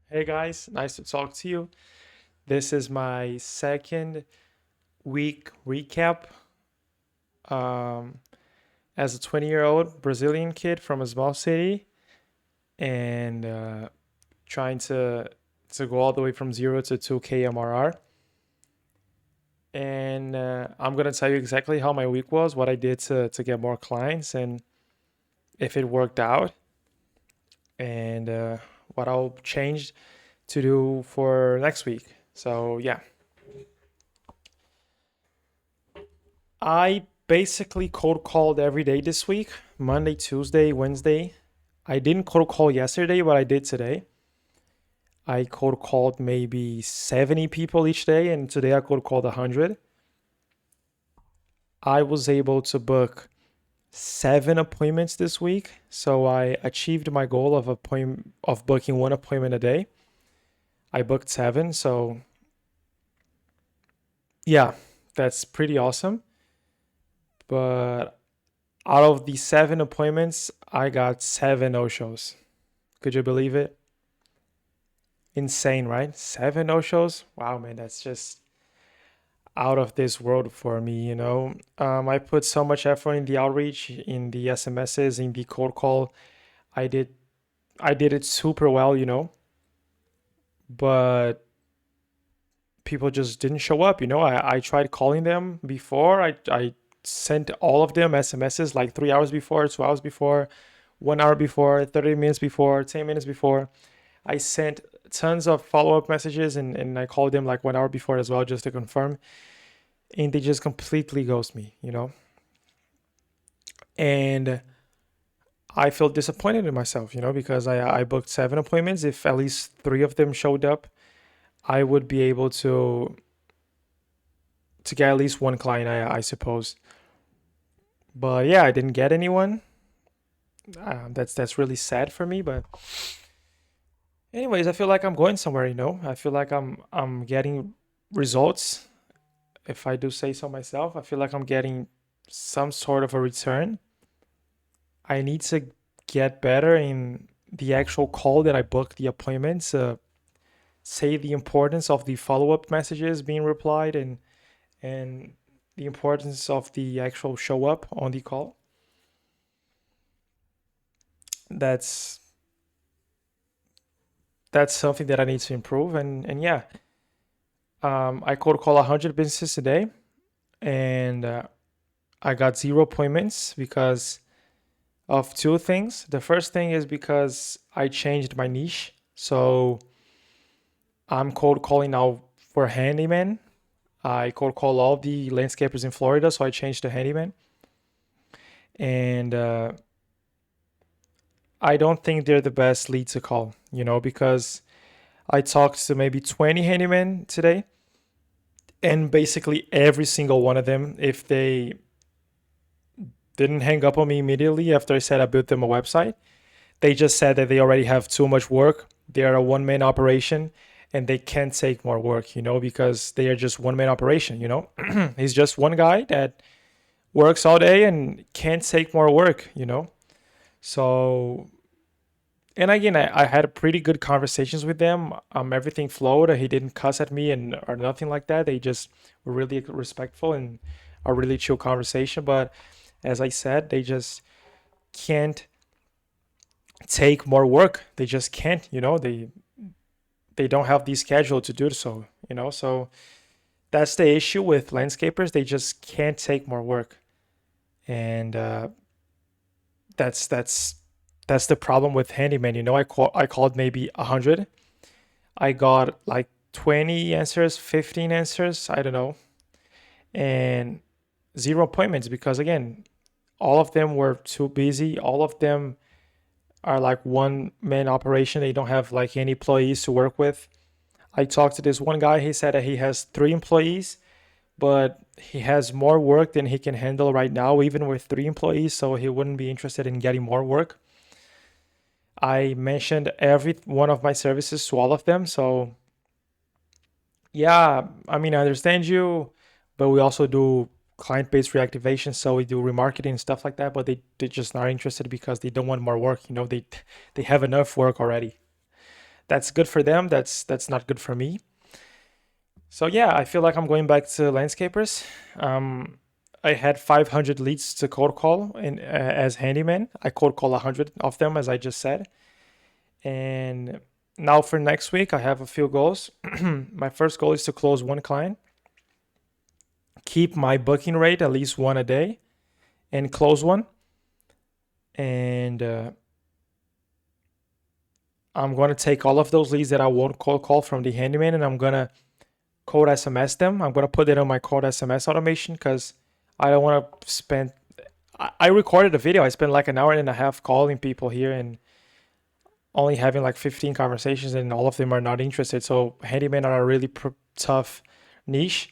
Hey guys, nice to talk to you. This is my second week recap um, as a 20-year-old Brazilian kid from a small city and trying to go all the way from 0 to 2K MRR. And I'm going to tell you exactly how my week was, what I did to get more clients, and if it worked out, and what I'll change to do for next week. So, yeah. I basically cold called every day this week, Monday, Tuesday, Wednesday. I didn't cold call yesterday, but I did today. I cold called maybe 70 people each day, and today I cold called 100. I was able to book 7 appointments this week, so I achieved my goal of booking 1 appointment a day. I booked 7, so yeah, that's pretty awesome. But out of the 7 appointments, I got 7 no-shows. Could you believe it? Insane, right? 7 no-shows. Wow, man, that's just out of this world for me. I put so much effort in the outreach, in the SMSs, in the cold call. I did I did it super well, but people just didn't show up. I tried calling them before. I sent all of them SMSs like 3 hours before, 2 hours before, 1 hour before, 30 minutes before, 10 minutes before. I sent tons of follow-up messages and I called them like 1 hour before as well just to confirm. And they just completely ghost me. And I feel disappointed in myself, because I booked 7 appointments. If at least 3 of them showed up, I would be able to get at least one client, I suppose. But yeah, I didn't get anyone. That's really sad for me. But anyways, I feel like I'm going somewhere. I feel like I'm getting results. If I do say so myself, I feel like I'm getting some sort of a return. I need to get better in the actual call that I book the appointments. Say the importance of the follow-up messages being replied and the importance of the actual show up on the call. That's that's something that I need to improve. And yeah, I cold call 100 businesses a day, and I got 0 appointments because of two things. The first thing is because I changed my niche. So I'm cold calling now for handyman. I cold call all the landscapers in Florida, so I changed to handyman. And I don't think they're the best lead to call, because I talked to maybe 20 handymen today, and basically every single one of them, if they didn't hang up on me immediately after I said I built them a website, they just said that they already have too much work. They are a one-man operation and they can't take more work, because they are just one-man operation. He's just one guy that works all day and can't take more work. So, and again, I had a pretty good conversations with them. Everything flowed. He didn't cuss at me and or nothing like that. They just were really respectful and a really chill conversation. But as I said, they just can't take more work. They just can't. They don't have the schedule to do so. So that's the issue with landscapers. They just can't take more work, and that's that's the problem with handyman. I called maybe 100. I got like 20 answers, 15 answers. I don't know, and 0 appointments because again, all of them were too busy. All of them are like one man operation. They don't have like any employees to work with. I talked to this one guy. He said that he has 3 employees, but he has more work than he can handle right now, even with 3 employees. So he wouldn't be interested in getting more work. I mentioned every one of my services to all of them. So yeah, I mean, I understand you, but we also do client-based reactivation. So we do remarketing and stuff like that. But they're just not interested because they don't want more work. They have enough work already. that's good for them. That's not good for me. So yeah, I feel like I'm going back to landscapers. Um, I had 500 leads to cold call in as handyman. I cold call 100 of them, as I just said. And now for next week, I have a few goals. My first goal is to close one client, keep my booking rate at least one a day, and close one. And I'm going to take all of those leads that I won't cold call from the handyman, and I'm going to code SMS them. I'm going to put it on my code SMS automation because I don't want to spend. I recorded a video. I spent like an hour and a half calling people here and only having like 15 conversations, and all of them are not interested. So handymen are a really tough niche.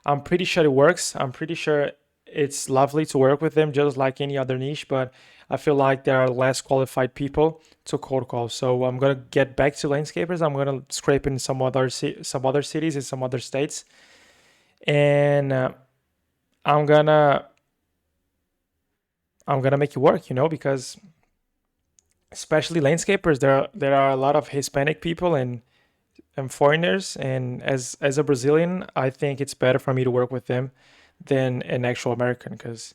I'm pretty sure it works. I'm pretty sure it's lovely to work with them, just like any other niche. But I feel like there are less qualified people to cold call. So I'm gonna get back to landscapers. I'm gonna scrape in some other cities in some other states, and I'm gonna I'm gonna make it work. Because especially landscapers, there are a lot of Hispanic people and foreigners, and as a Brazilian, I think it's better for me to work with them than an actual American because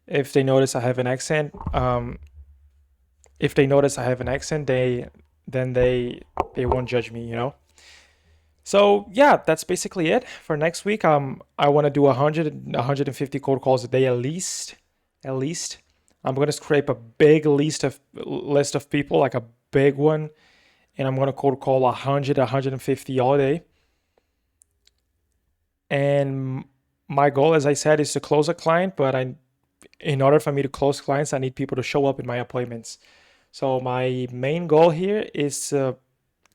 if they notice I have an accent, if they notice I have an accent, they won't judge me. So yeah, that's basically it for next week. I want to do 150 cold calls a day at least. At least, I'm gonna scrape a big list of people, like a big one, and I'm gonna cold call 100, 150 all day. And my goal, as I said, is to close a client, but in order for me to close clients, I need people to show up in my appointments. So my main goal here is to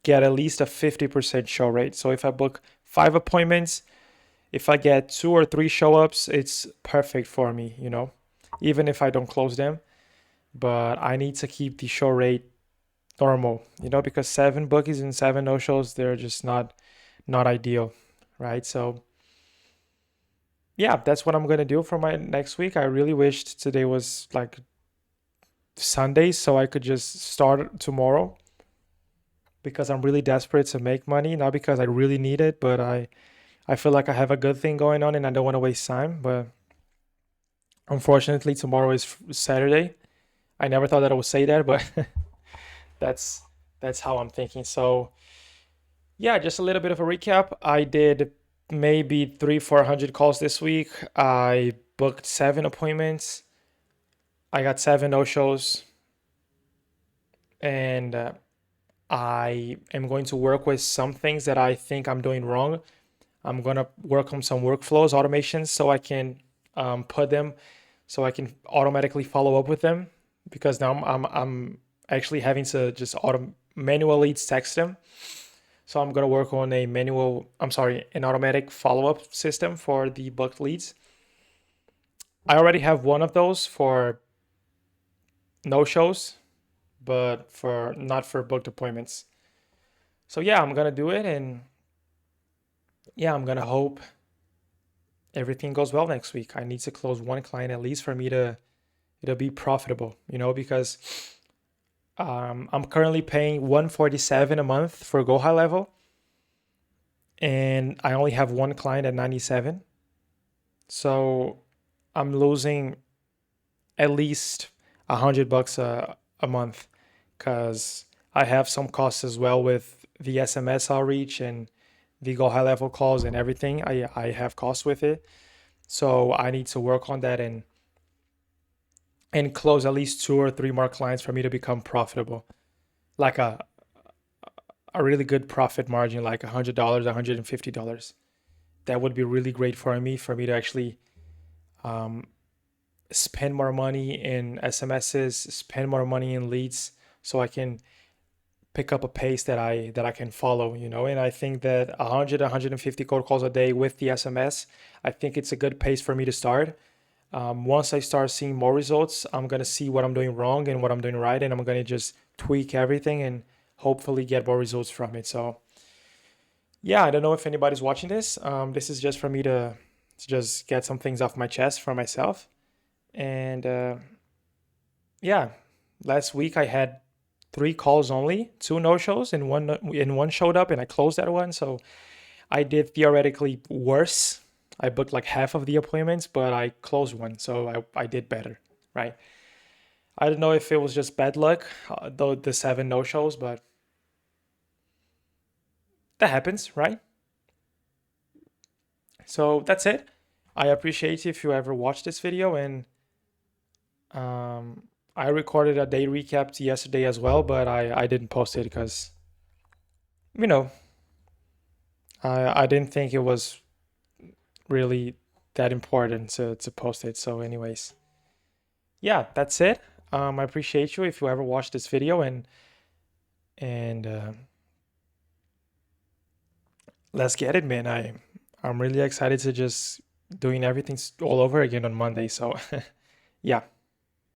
get at least a 50% show rate. So if I book 5 appointments, if I get 2 or 3 show ups, it's perfect for me, even if I don't close them. But I need to keep the show rate normal, because 7 bookies and 7 no-shows, they're just not ideal, right? So yeah, that's what I'm gonna do for my next week. I really wished today was like Sunday so I could just start tomorrow because I'm really desperate to make money, not because I really need it, but I feel like I have a good thing going on and I don't want to waste time. But unfortunately, tomorrow is Saturday. I never thought that I would say that, but that's that's how I'm thinking. So yeah, just a little bit of a recap. I did maybe 400 calls this week. I booked 7 appointments. I got 7 no-shows, and I am going to work with some things that I think I'm doing wrong. I'm gonna work on some workflows, automations, so I can put them, so I can automatically follow up with them. Because now I'm actually having to just manually text them. So I'm gonna work on an automatic follow-up system for the booked leads. I already have one of those for no-shows, but for not for booked appointments. So yeah, I'm gonna do it, and yeah, I'm gonna hope everything goes well next week. I need to close one client at least for me to it'll be profitable, because I'm currently paying 147 a month for Go High Level, and I only have one client at 97. So I'm losing at least $100 a month because I have some costs as well with the SMS outreach and the Go High Level calls and everything. I have costs with it. So I need to work on that and close at least 2 or 3 more clients for me to become profitable. Like a really good profit margin, like $100, $150. That would be really great for me to actually um, spend more money in SMSs, spend more money in leads, so I can pick up a pace that I can follow. And I think that 100, 150 cold calls a day with the SMS, I think it's a good pace for me to start. Once I start seeing more results, I'm gonna see what I'm doing wrong and what I'm doing right, and I'm gonna just tweak everything and hopefully get more results from it. So yeah, I don't know if anybody's watching this. This is just for me to just get some things off my chest for myself. And yeah, last week I had three calls only, two no-shows, and one showed up, and I closed that one. So I did theoretically worse. I booked like half of the appointments, but I closed one, so I did better, right? I don't know if it was just bad luck, though the seven no-shows, but that happens, right? So that's it. I appreciate if you ever watch this video, and um, I recorded a day recap yesterday as well, but I didn't post it because you know I didn't think it was really that important to post it. So, anyways, yeah, that's it. I appreciate you if you ever watch this video, and let's get it, man. I'm really excited to just doing everything all over again on Monday. So, yeah.